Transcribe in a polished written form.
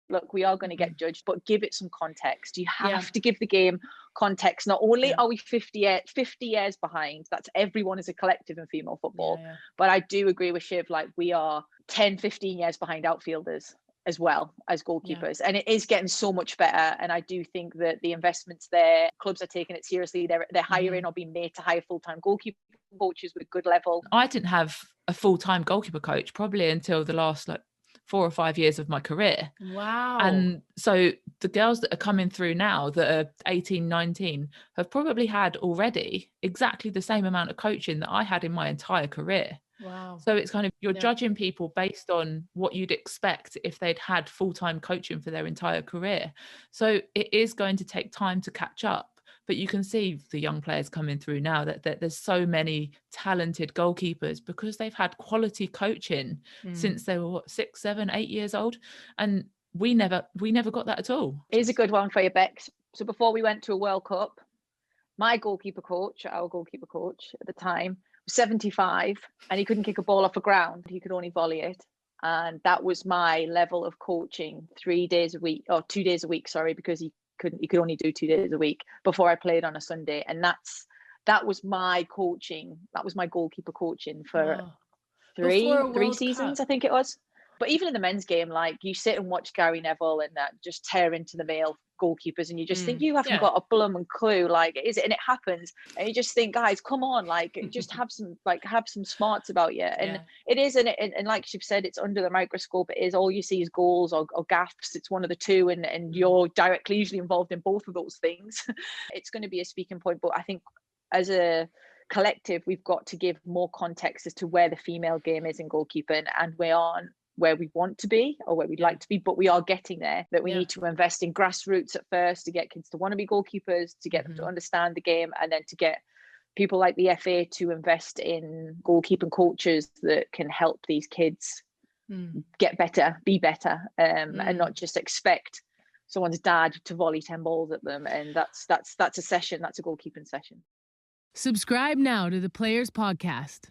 look, we are going to get judged, but give it some context. You have to give the game context. Not only are we 50 years behind, that's everyone as a collective in female football, but I do agree with Shiv, like we are 10, 15 years behind outfielders as well as goalkeepers. And it is getting so much better. And I do think that the investments there, clubs are taking it seriously. They're hiring or being made to hire full-time goalkeeper coaches with good level. I didn't have a full-time goalkeeper coach probably until the last 4 or 5 years of my career. Wow. And so the girls that are coming through now that are 18, 19 have probably had already exactly the same amount of coaching that I had in my entire career. Wow. So it's kind of, you're judging people based on what you'd expect if they'd had full-time coaching for their entire career. So it is going to take time to catch up. But you can see the young players coming through now that there's so many talented goalkeepers because they've had quality coaching since they were 6, 7, 8 years old. And we never got that at all. Here's a good one for you, Bex. So before we went to a World Cup, my goalkeeper coach, our goalkeeper coach at the time, was 75 and he couldn't kick a ball off the ground. He could only volley it. And that was my level of coaching 3 days a week, or 2 days a week, sorry, because he could only do 2 days a week before I played on a Sunday. And that was my coaching. That was my goalkeeper coaching for three seasons, I think it was. But even in the men's game, like you sit and watch Gary Neville and that just tear into the male goalkeepers and you just think you haven't got a blooming clue, like is it, and it happens, and you just think, guys, come on, like just have some smarts about you. And it is, and like you've said, it's under the microscope. It is, all you see is goals or gaffes. It's one of the two, and you're directly usually involved in both of those things. It's going to be a speaking point, but I think as a collective we've got to give more context as to where the female game is in goalkeeping, and we aren't where we want to be or where we'd like to be, but we are getting there. That we need to invest in grassroots at first to get kids to want to be goalkeepers, to get them to understand the game, and then to get people like the FA to invest in goalkeeping coaches that can help these kids get better, be better, and not just expect someone's dad to volley 10 balls at them. And that's a session, that's a goalkeeping session. Subscribe now to the Players Podcast.